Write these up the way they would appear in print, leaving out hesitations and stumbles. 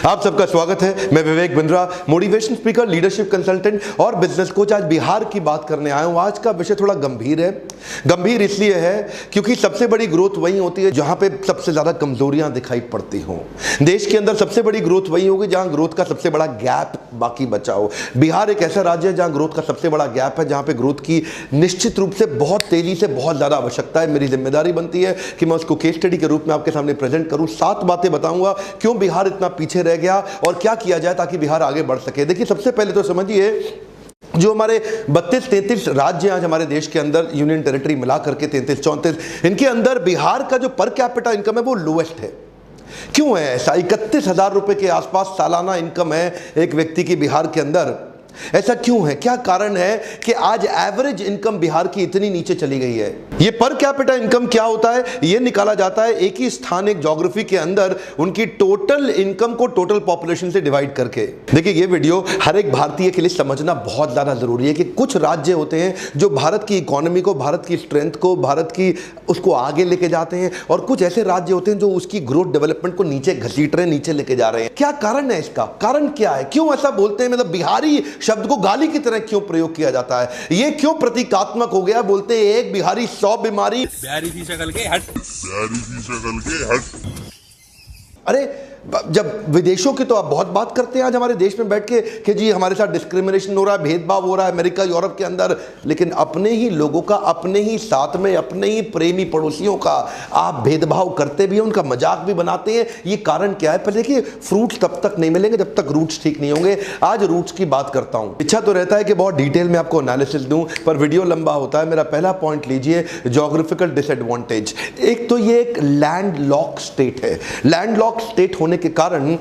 आप सबका स्वागत है। मैं Vivek Bindra, motivation speaker, leadership consultant और बिजनेस कोच। आज बिहार की बात करने आया हूं। आज का विषय थोड़ा गंभीर है। गंभीर इसलिए है क्योंकि सबसे बड़ी ग्रोथ वही होती है जहां पे सबसे ज्यादा कमजोरियां दिखाई पड़ती हों। देश के अंदर सबसे बड़ी ग्रोथ वही होगी जहां ग्रोथ का सबसे बड़ा गैप बाकी बचा हो। बिहार एक ऐसा राज्य है जहां ग्रोथ का सबसे बड़ा गैप है, जहां पे ग्रोथ की निश्चित रूप से बहुत तेजी से बहुत ज्यादा आवश्यकता है। मेरी जिम्मेदारी बनती है कि मैं उसको केस स्टडी के रूप में आपके सामने प्रेजेंट करूं। 7 बातें बताऊंगा क्यों बिहार इतना पीछे रह गया और क्या किया जाए ताकि बिहार आगे बढ़ सके। देखिए, सबसे पहले तो समझिए, जो हमारे 32-33 राज्य आज हमारे देश के अंदर, यूनियन टेरिटरी मिला करके 33-34, इनके अंदर बिहार का जो पर कैपिटा इनकम है वो लोएस्ट है। क्यों है ऐसा? 31,000 रुपए के आसपास सालाना इनकम है एक व्यक्ति की बिहार के अंदर। ऐसा क्यों है? क्या कारण है कि आज एवरेज इनकम बिहार की इतनी नीचे चली गई है? ये पर कैपिटा इनकम क्या होता है? ये निकाला जाता है एक ही स्थान, एक ज्योग्राफी के अंदर उनकी टोटल इनकम को टोटल पॉपुलेशन से डिवाइड करके। देखिए, ये वीडियो हर एक भारतीय के लिए समझना बहुत ज्यादा जरूरी है कि कुछ राज्य होते हैं जो भारत की इकोनॉमी को, भारत की स्ट्रेंथ को, भारत की उसको आगे लेके जाते हैं, और कुछ ऐसे राज्य होते हैं जो उसकी ग्रोथ डेवलपमेंट को नीचे घसीट रहे हैं, नीचे लेके जा रहे हैं। क्या कारण है इसका? कारण क्या है? क्यों ऐसा बोलते हैं? मतलब बिहारी शब्द को गाली की तरह क्यों प्रयोग किया जाता है? ये क्यों प्रतीकात्मक हो गया? बोलते हैं एक बिहारी 100 बीमारी। बिहारी सी शक्ल के हट, बिहारी सी शक्ल के हट। अरे, जब विदेशों की तो आप बहुत बात करते हैं आज हमारे देश में बैठ के कि जी हमारे साथ डिस्क्रिमिनेशन हो रहा है, भेदभाव हो रहा है अमेरिका यूरोप के अंदर, लेकिन अपने ही लोगों का, अपने ही साथ में अपने ही प्रेमी पड़ोसियों का आप भेदभाव करते भी हैं, उनका मजाक भी बनाते हैं। ये कारण क्या है? पहले देखिए, फ्रूट्स तब तक नहीं मिलेंगे जब तक रूट्स ठीक नहीं होंगे। आज रूट्स की बात करता हूं। इच्छा तो रहता है कि बहुत डिटेल में आपको एनालिसिस दूं, पर वीडियो लंबा होता है। मेरा पहला पॉइंट लीजिए, ज्योग्राफिकल डिसएडवांटेज। एक तो ये एक लैंड लॉक स्टेट है। लैंड लॉक स्टेट होने के कारण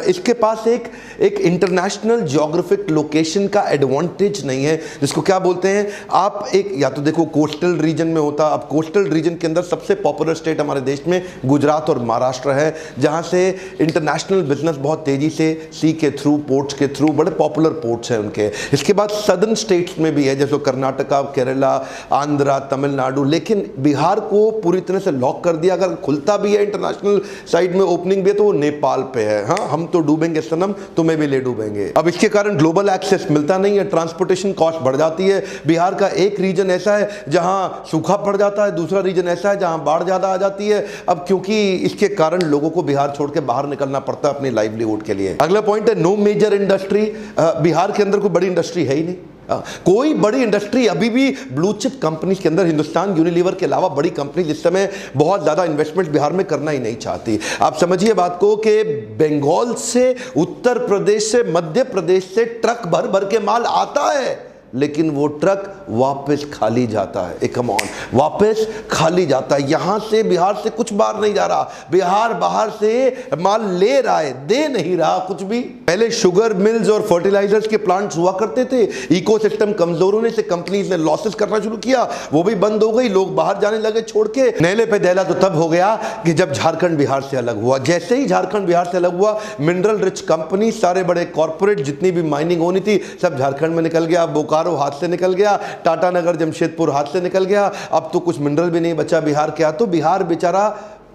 इसके पास एक इंटरनेशनल ज्योग्राफिक लोकेशन का एडवांटेज नहीं है, जिसको क्या बोलते हैं आप, एक या तो देखो कोस्टल रीजन में होता। अब कोस्टल रीजन के अंदर सबसे पॉपुलर स्टेट हमारे देश में गुजरात और महाराष्ट्र है, जहां से इंटरनेशनल बिजनेस बहुत तेजी से सी के थ्रू, पोर्ट्स के थ्रू, बड़े पॉपुलर पोर्ट्स हैं उनके। इसके बाद सदर्न स्टेट्स में भी है, जैसे कर्नाटका, केरला, आंध्रा, तमिलनाडु। लेकिन बिहार को पूरी तरह से लॉक कर दिया। अगर खुलता भी है इंटरनेशनल साइड में, ओपनिंग भी है, तो वो नेपाल पे है। हाँ, हम तो डूबेंगे सनम, तुम्हें भी ले डूबेंगे। अब इसके कारण ग्लोबल एक्सेस मिलता नहीं है, ट्रांसपोर्टेशन कॉस्ट बढ़ जाती है। बिहार का एक रीजन ऐसा है जहां सूखा पड़ जाता है, दूसरा रीजन ऐसा है जहां बाढ़ ज्यादा आ जाती है। अब क्योंकि इसके कारण लोगों को बिहार छोड़ के बाहर निकलना पड़ता है अपनी लाइवलीहुड के लिए। अगला पॉइंट है नो मेजर इंडस्ट्री। बिहार के अंदर कोई बड़ी इंडस्ट्री है ही नहीं। कोई बड़ी इंडस्ट्री अभी भी ब्लू चिप कंपनीज के अंदर, हिंदुस्तान यूनिलीवर के अलावा बड़ी कंपनी इस समय बहुत ज्यादा इन्वेस्टमेंट बिहार में करना ही नहीं चाहती। आप समझिए बात को कि बंगाल से, उत्तर प्रदेश से, मध्य प्रदेश से ट्रक भर भर के माल आता है, लेकिन वो ट्रक वापस खाली जाता है। कम ऑन, वापस खाली जाता है। यहां से बिहार से कुछ बाहर नहीं जा रहा, बिहार बाहर से माल ले रहा है, दे नहीं रहा कुछ भी। पहले शुगर मिल्स और फर्टिलाइजर्स के प्लांट्स हुआ करते थे, इकोसिस्टम कमजोर होने से कंपनीज ने लॉसेस करना शुरू किया, वो भी बंद हो गई, लोग बाहर जाने लगे छोड़ के। नेले पे दहला तो तब हो गया कि जब झारखंड बिहार से अलग हुआ। जैसे ही झारखंड बिहार से अलग हुआ, मिनरल रिच कंपनी, सारे बड़े कॉर्पोरेट, जितनी भी माइनिंग होनी थी, सब झारखंड में निकल गया। बोकारो हाथ से निकल गया, टाटा नगर, जमशेदपुर हाथ से निकल गया। अब तो कुछ मिनरल भी नहीं बचा बिहार के, तो बिहार बेचारा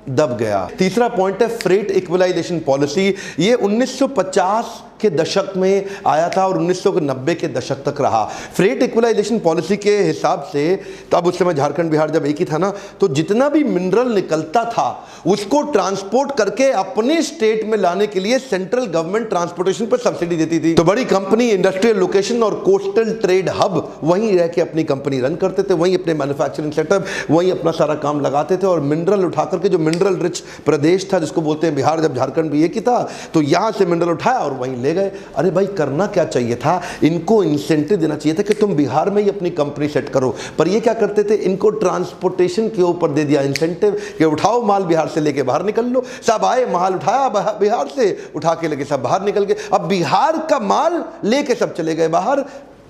दब गया। तीसरा पॉइंट है फ्रेट इक्वलाइजेशन पॉलिसी। ये 1950 के दशक में आया था और 1990 के दशक तक रहा। फ्रेट इक्वलाइजेशन पॉलिसी के हिसाब से, तब उस समय झारखंड बिहार जब एक ही था ना, तो जितना भी मिनरल निकलता था उसको ट्रांसपोर्ट करके अपने स्टेट में लाने के लिए सेंट्रल गवर्नमेंट ट्रांसपोर्टेशन पर सब्सिडी देती थी। तो बड़ी कंपनी, इंडस्ट्रियल लोकेशन और कोस्टल ट्रेड हब वहीं रह के अपनी कंपनी रन करते थे, वहीं अपने मैन्युफैक्चरिंग सेटअप, वहीं अपना सारा काम लगाते थे। और मिनरल उठा करके, जो मिनरल रिच प्रदेश था जिसको बोलते हैं बिहार, जब झारखंड भी एक ही था, तो यहां से मिनरल उठाया और वहीं ले गए। अरे भाई, करना क्या चाहिए था? इनको इंसेंटिव देना चाहिए था कि तुम बिहार में ही अपनी कंपनी सेट करो। पर ये क्या करते थे? इनको ट्रांसपोर्टेशन के ऊपर दे दिया इंसेंटिव कि उठाओ माल बिहार से लेके बाहर निकल लो। सब आए, माल उठाया बिहार से, उठा के लेके सब बाहर निकल गए। अब बिहार का माल लेके सब चले गए बाहर।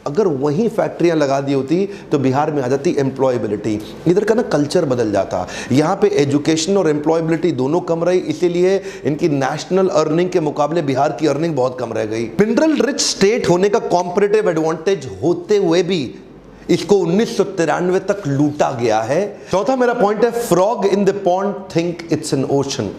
अगर वहीं फैक्ट्रियां लगा दी होती तो बिहार में आ जाती एम्प्लॉयबिलिटी। इधर का ना कल्चर बदल जाता। यहाँ पे एजुकेशन और एम्प्लॉयबिलिटी दोनों कम रही, इसीलिए इनकी नेशनल अर्निंग के मुकाबले बिहार की अर्निंग बहुत कम रह गई। मिनरल रिच स्टेट होने का कॉम्पिटिटिव एडवांटेज होते हुए भी इसको 1993 तक लूटा गया है। चौथा मेरा पॉइंट है, frog in the pond think it's an ocean.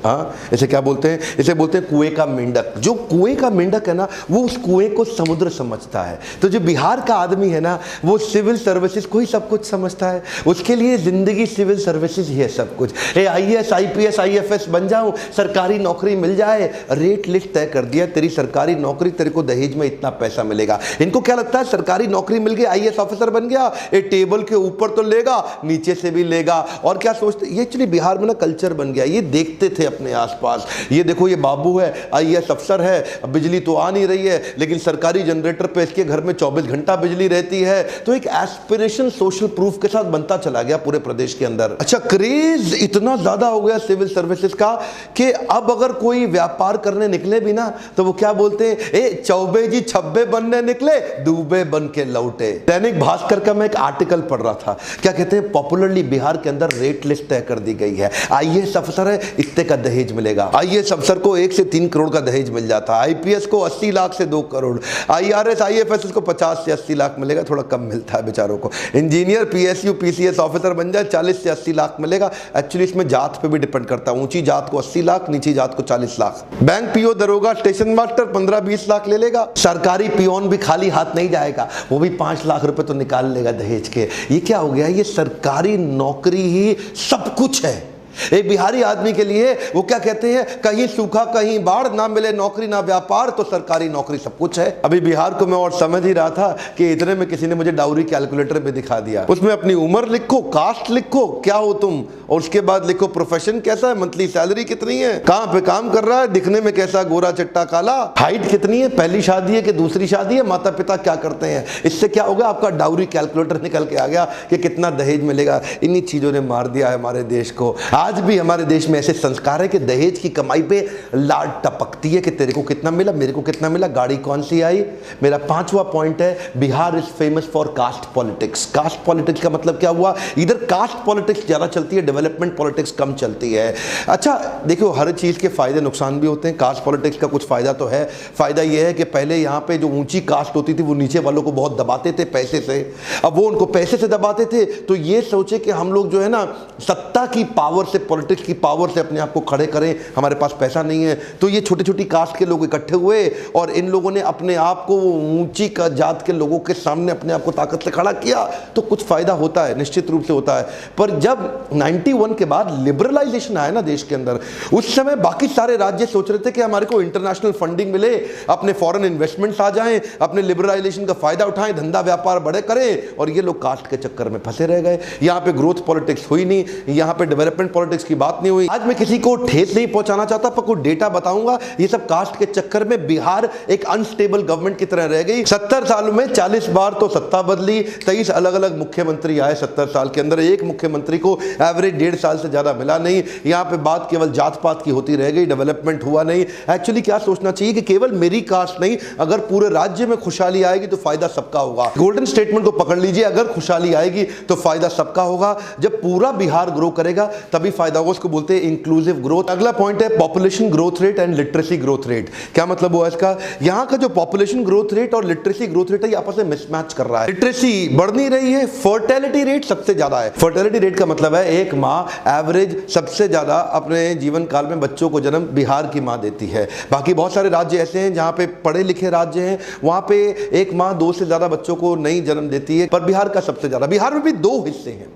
इसे क्या बोलते हैं? इसे बोलते हैं कुएं का मेंढक। जो कुएं का मेंढक है ना, वो उस कुएं को समुद्र समझता है। तो जो बिहार का आदमी है ना, वो सिविल सर्विसेज को ही सब कुछ समझता है। उसके लिए जिंदगी सिविल सर्विसेज ही है सब कुछ। IAS IPS IFS बन जाऊं, सरकारी नौकरी मिल जाए, रेट लिस्ट तय कर दिया, तेरी सरकारी नौकरी, तेरे को दहेज में इतना पैसा मिलेगा। इनको क्या लगता है, सरकारी नौकरी मिल गई, IAS ऑफिसर बन गया, ये टेबल के ऊपर तो लेगा, नीचे से भी लेगा। और क्या सोचते, ये एक्चुअली बिहार में ना कल्चर बन गया। ये देखते थे अपने आसपास, ये देखो ये बाबू है, IAS अफसर है, अब बिजली तो आ नहीं रही है, लेकिन सरकारी जनरेटर पे इसके घर में 24 घंटा बिजली रहती है। तो एक एस्पिरेशन सोशल प्रूफ के साथ बनता चला गया पूरे प्रदेश के अंदर। अच्छा, क्रेज इतना ज्यादा हो गया सिविल सर्विसेज का कि अब अगर कोई व्यापार करने निकले भी ना, तो वो क्या बोलते हैं, ए चौबे जी छब्बे बनने निकले, दूबे बन के लौटे। दैनिक भास्कर का मैं एक आर्टिकल पढ़ रहा था, क्या कहते हैं, पॉपुलरली बिहार के अंदर रेट लिस्ट तय कर दी गई है। IAS अफसर है, इतने का दहेज मिलेगा। IAS अफसर को 1 से 3 करोड़ का दहेज मिल जाता है, IPS को 80 लाख से 2 करोड़, IRS IFS को 50 से 80 लाख मिलेगा, थोड़ा कम मिलता है बेचारों को। इंजीनियर PSU PCS ऑफिसर बन जाए, 40 से 80 लाख मिलेगा। एक्चुअली इसमें जात पे भी डिपेंड करता है, ऊंची जात को 80 लाख, नीची जात को 40 लाख। बैंक PO दरोगा स्टेशन मास्टर 15-20 लाख ले लेगा। सरकारी पियोन भी खाली हाथ नहीं जाएगा, वो भी 5 लाख रुपए तो निकाल लेगा दहेज के। ये क्या हो गया, ये सरकारी नौकरी ही सब कुछ है। एक बिहारी आदमी के लिए वो क्या कहते हैं, कहीं सूखा कहीं बाढ़, ना मिले नौकरी ना व्यापार, तो सरकारी नौकरी सब कुछ है। अभी बिहार को मैं और समझ ही रहा था कि इतने में किसी ने मुझे डाउरी कैलकुलेटर भी दिखा दिया। उसमें अपनी उम्र लिखो, कास्ट लिखो, क्या हो तुम, और उसके बाद लिखो प्रोफेशन कैसा है, मंथली सैलरी कितनी है, कहां पे काम कर रहा है, दिखने में कैसा, गोरा चिट्टा काला, हाइट कितनी है, पहली शादी है कि दूसरी शादी है, माता पिता क्या करते हैं। इससे क्या होगा, आपका डाउरी कैलकुलेटर निकल के आ गया कि कितना दहेज मिलेगा। इन्हीं चीजों ने मार दिया है हमारे देश को। आज भी हमारे देश में ऐसे संस्कार है कि दहेज की कमाई पे लाड टपकती है कि तेरे को कितना मिला, मेरे को कितना मिला, गाड़ी कौन सी आई। मेरा 5वां पॉइंट है, Bihar is famous for caste politics. Caste politics का मतलब क्या हुआ, इधर कास्ट पॉलिटिक्स ज्यादा चलती है, डेवलपमेंट पॉलिटिक्स कम चलती है। अच्छा देखो, हर चीज के फायदे नुकसान भी होते हैं। कास्ट पॉलिटिक्स का कुछ फायदा तो है। फायदा यह है कि पहले यहाँ पे जो ऊंची कास्ट होती थी वो नीचे वालों को बहुत दबाते थे पैसे से। अब वो उनको पैसे से दबाते थे, तो ये सोचे कि हम लोग जो है ना, सत्ता की पावर से, पॉलिटिक्स की पावर से अपने आप को खड़े करें, हमारे पास पैसा नहीं है। तो ये छोटी छोटी कास्ट के लोग इकट्ठे हुए और इन लोगों ने अपने आप को ऊंची जात के लोगों के सामने अपने आप को ताकत से खड़ा किया। तो कुछ फायदा होता है, निश्चित रूप से होता है। पर जब 91 के बाद लिबरलाइजेशन आया ना देश के अंदर, उस समय बाकी सारे राज्य सोच रहे थे कि हमारे को इंटरनेशनल फंडिंग मिले, अपने फॉरेन इन्वेस्टमेंट्स आ जाएं, अपने लिबरलाइजेशन का फायदा उठाएं, धंधा व्यापार बड़े करें। और ये लोग कास्ट के चक्कर में फंसे रह गए। यहाँ पे ग्रोथ पॉलिटिक्स हुई नहीं, यहाँ पे डेवलपमेंट पॉलिटिक्स की बात नहीं हुई। आज मैं किसी को ठेस नहीं पहुंचाना चाहता, पर कोई डेटा बताऊंगा। ये सब कास्ट के चक्कर में बिहार एक अनस्टेबल गवर्नमेंट की तरह रह गई। 70 सालों में 40 बार तो सत्ता बदली, 23 अलग अलग मुख्यमंत्री आए 70 साल के अंदर। एक मुख्यमंत्री को एवरेज 1.5 साल से ज्यादा मिला नहीं। यहाँ पे बात केवल जात पात की होती रह गई, डेवलपमेंट हुआ नहीं। एक्चुअली क्या सोचना चाहिए कि केवल मेरी कास्ट नहीं, अगर पूरे राज्य में खुशहाली आएगी तो फायदा सबका होगा। गोल्डन स्टेटमेंट को पकड़ लीजिए, अगर खुशहाली आएगी तो फायदा सबका होगा। जब पूरा बिहार ग्रो करेगा तभी फायदा होगा। उसको बोलते हैं इंक्लूसिव ग्रोथ। अगला पॉइंट है population growth rate and literacy growth rate. क्या मतलब हुआ इसका, यहां का जो पॉपुलेशन ग्रोथ रेट और लिटरेसी ग्रोथ रेट है, ये आपस में मिसमैच कर रहा है। लिटरेसी बढ़ नहीं रही है, फर्टिलिटी रेट सबसे ज्यादा है। फर्टिलिटी रेट का मतलब है एक मां एवरेज सबसे ज्यादा अपने जीवन काल में बच्चों को जन्म बिहार की मां देती है। बाकी बहुत सारे राज्य ऐसे हैं जहां पे पढ़े लिखे राज्य हैं, वहां पे एक मां 2 से ज्यादा बच्चों को नहीं जन्म देती है, पर बिहार का सबसे ज्यादा। बिहार में भी 2 हिस्से हैं,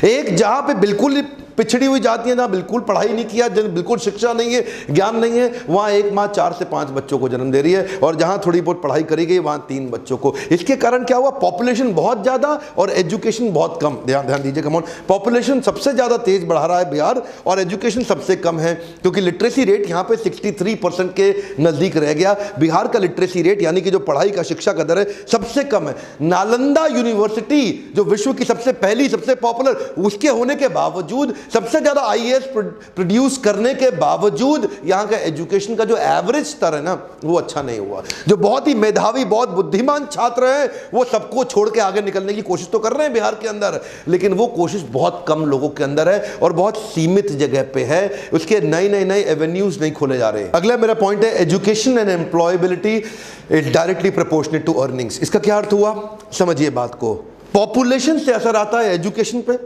एक जहां पे बिल्कुल पिछड़ी हुई जाती है, ना बिल्कुल पढ़ाई नहीं किया, बिल्कुल शिक्षा नहीं है, ज्ञान नहीं है, वहां एक मां 4 से 5 बच्चों को जन्म दे रही है। और जहां थोड़ी बहुत पढ़ाई करी गई वहां 3 बच्चों को। इसके कारण क्या हुआ, पॉपुलेशन बहुत ज्यादा और एजुकेशन बहुत कम। ध्यान दीजिए, कम ऑन, पॉपुलेशन सबसे ज्यादा तेज बढ़ा रहा है बिहार और एजुकेशन सबसे कम है, क्योंकि लिटरेसी रेट यहां पे 63% के नजदीक रह गया। बिहार का लिटरेसी रेट यानी कि जो पढ़ाई का शिक्षा का दर है सबसे कम है। नालंदा यूनिवर्सिटी जो विश्व की सबसे पहली सबसे पॉपुलर, उसके होने के बावजूद, सबसे ज्यादा IAS प्रोड्यूस करने के बावजूद यहां का एजुकेशन का जो एवरेज स्तर है ना, वो अच्छा नहीं हुआ। जो बहुत ही मेधावी, बहुत बुद्धिमान छात्र हैं, वो सबको छोड़ के आगे निकलने की कोशिश तो कर रहे हैं बिहार के अंदर, लेकिन वो कोशिश बहुत कम लोगों के अंदर है और बहुत सीमित जगह पे है। उसके नए एवेन्यूज नहीं खोले जा रहे। अगला मेरा पॉइंट है education and employability is directly proportionate to earnings. इसका क्या अर्थ हुआ, समझिए बात को। पॉपुलेशन से असर आता है एजुकेशन पे,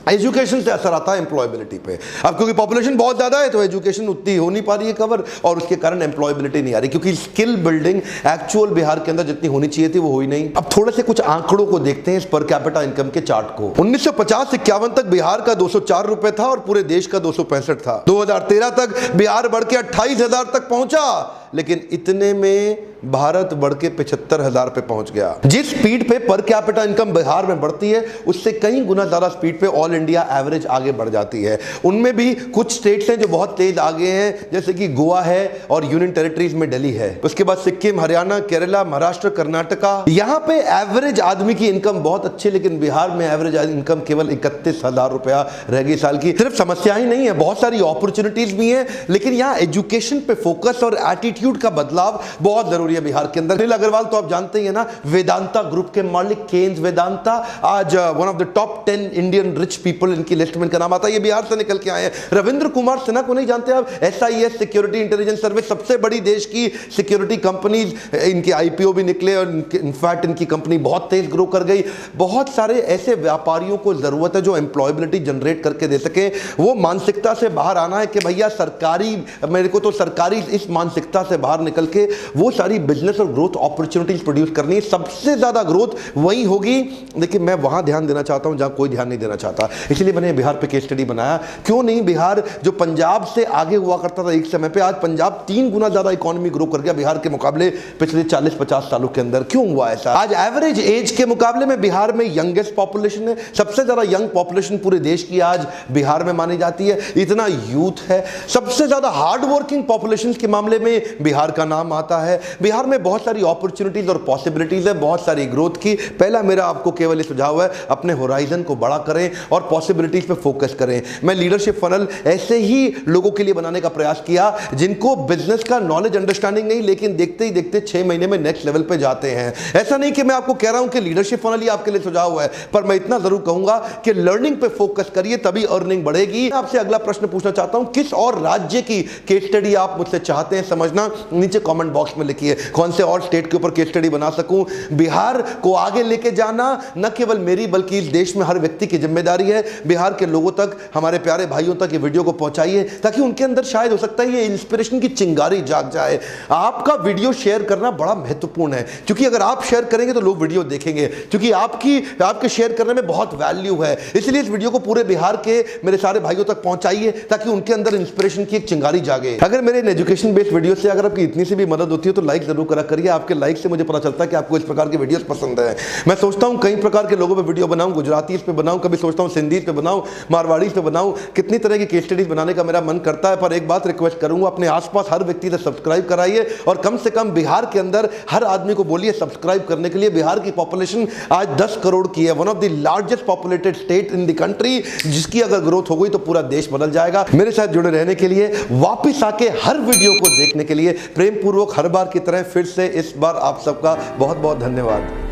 एजुकेशन से असर आता है एम्प्लॉयबिलिटी पे। अब क्योंकि पॉपुलेशन बहुत ज्यादा है तो एजुकेशन उतनी हो नहीं पा रही है कवर, और उसके कारण एम्प्लॉयबिलिटी नहीं आ रही, क्योंकि स्किल बिल्डिंग एक्चुअल बिहार के अंदर जितनी होनी चाहिए थी वो हुई नहीं। अब थोड़े से कुछ आंकड़ों को देखते हैं इस पर कैपिटा इनकम के चार्ट को। 1950-51 तक बिहार का 204 रुपए था और पूरे देश का 265 था। 2013 तक बिहार बढ़ के 28,000 तक पहुंचा, लेकिन इतने में भारत बढ़ के 75,000 पे पहुंच गया। जिस स्पीड पे पर कैपिटा इनकम बिहार में बढ़ती है उससे कई गुना ज्यादा स्पीड पे ऑल इंडिया एवरेज आगे बढ़ जाती है। उनमें भी कुछ स्टेट्स हैं जो बहुत तेज आगे हैं, जैसे कि गोवा है और यूनियन टेरिटरीज में दिल्ली है। उसके बाद सिक्किम, हरियाणा, केरला, महाराष्ट्र, कर्नाटका। यहां पे एवरेज आदमी की इनकम बहुत अच्छी, लेकिन बिहार में एवरेज इनकम केवल 31,000 रुपया रह गई साल की। सिर्फ समस्या ही नहीं है, बहुत सारी अपॉर्चुनिटीज भी हैं, लेकिन यहां एजुकेशन पे फोकस और एटीट्यूड का बदलाव बहुत जरूरी है बिहार के अंदर। अनिल अग्रवाल तो आप जानते ही है ना, वेदांता ग्रुप के मालिक, केन्स वेदांता, आज one of the top 10 Indian rich people इनकी लिस्ट में इनका नाम आता है। ये बिहार से निकल के आए हैं। रविंद्र कुमार सिन्हा को नहीं जानते आप? SIS सिक्योरिटी इंटेलिजेंस सर्विस, सबसे बड़ी देश की सिक्योरिटी कंपनीज, इनके IPO भी निकले और इनफैक्ट इनकी कंपनी बहुत तेज ग्रो कर गई। बहुत सारे ऐसे व्यापारियों को जरूरत है जो एम्प्लॉयबिलिटी जनरेट करके दे सके। वो मानसिकता से बाहर आना है कि भैया सरकारी, मेरे को तो सरकारी, इस मानसिकता से बाहर निकल के वो सारी बिजनेस और ग्रोथ अपॉर्चुनिटीज प्रोड्यूस करनी है। सबसे ज्यादा ग्रोथ वही होगी, लेकिन मैं वहां ध्यान देना चाहता हूं जहां कोई ध्यान नहीं देना चाहता, इसलिए मैंने बिहार पे केस स्टडी बनाया। क्यों नहीं बिहार, जो पंजाब से आगे हुआ करता था एक समय पे, आज पंजाब 3 गुना ज्यादा इकोनॉमी ग्रो कर गया बिहार के मुकाबले पिछले 40-50 सालों के अंदर। क्यों हुआ ऐसा? आज एवरेज एज के मुकाबले में बिहार में यंगेस्ट पॉपुलेशन है, सबसे ज्यादा यंग पॉपुलेशन पूरे देश की आज बिहार में मानी जाती है। इतना यूथ है, सबसे ज्यादा हार्ड वर्किंग पॉपुलेशन के मामले में बिहार का नाम आता है। बिहार में बहुत सारी अपॉर्चुनिटीज और पॉसिबिलिटीज है, बहुत सारी ग्रोथ की। पहला मेरा आपको केवल ये सुझाव है, अपने होराइजन को बड़ा करें और पॉसिबिलिटीज पे फोकस करें। मैं लीडरशिप फनल ऐसे ही लोगों के लिए बनाने का प्रयास किया जिनको बिजनेस का नॉलेज अंडरस्टैंडिंग नहीं, लेकिन देखते ही देखते 6 महीने में नेक्स्ट लेवल पे जाते हैं। ऐसा नहीं कि मैं आपको कह रहा हूं कि लीडरशिप फनल ही आपके लिए सुझाव है, पर मैं इतना जरूर कहूंगा कि लर्निंग पे फोकस करिए, तभी अर्निंग बढ़ेगी। आपसे अगला प्रश्न पूछना चाहता हूं, किस और राज्य की केस स्टडी आप मुझसे चाहते हैं समझना, नीचे कमेंट बॉक्स में लिखिए। कौन से और स्टेट के ऊपर केस स्टडी बना सकूं। बिहार को आगे लेके जाना न केवल मेरी बल्कि इस देश में हर व्यक्ति की जिम्मेदारी है। बिहार के लोगों तक, हमारे प्यारे भाइयों तक ये वीडियो को पहुंचाइए, ताकि उनके अंदर शायद हो सकता है ये इंस्पिरेशन की चिंगारी जाग जाए। आपका वीडियो शेयर करना बड़ा महत्वपूर्ण है, क्योंकि अगर आप शेयर करेंगे तो लोग वीडियो देखेंगे, क्योंकि आपके शेयर करने में बहुत वैल्यू है। इसलिए इस वीडियो को पूरे बिहार के मेरे सारे भाइयों तक पहुंचाइए, ताकि उनके अंदर इंस्पिरेशन की एक चिंगारी जागे। अगर मेरे एजुकेशन बेस्ड वीडियो से अगर आपकी इतनी सी भी मदद होती है तो लाइक जरूर करा करिए। आपके लाइक से मुझे पता चलता है कि आपको इस प्रकार की वीडियोस पसंद है। मैं सोचता हूं कई प्रकार के लोगों पे वीडियो बनाऊं, गुजराती पे बनाऊं, कभी सोचता हूं सिंधी पे बनाऊं, मारवाड़ी पे बनाऊं, कितनी तरह की केस स्टडीज बनाने का मेरा मन करता है। पर एक बात रिक्वेस्ट करूंगा, अपने आसपास हर व्यक्ति से सब्सक्राइब कराइए, और कम से कम बिहार के अंदर हर आदमी को बोलिए सब्सक्राइब करने के लिए। बिहार की पॉपुलेशन आज 10 करोड़ की है, one of the largest populated state in the country, जिसकी अगर ग्रोथ हो गई तो पूरा देश बदल जाएगा। मेरे साथ जुड़े रहने के लिए, वापिस आके हर वीडियो को देखने के लिए प्रेम पूर्वक हर बार की तरह फिर से इस बार आप सबका बहुत बहुत धन्यवाद।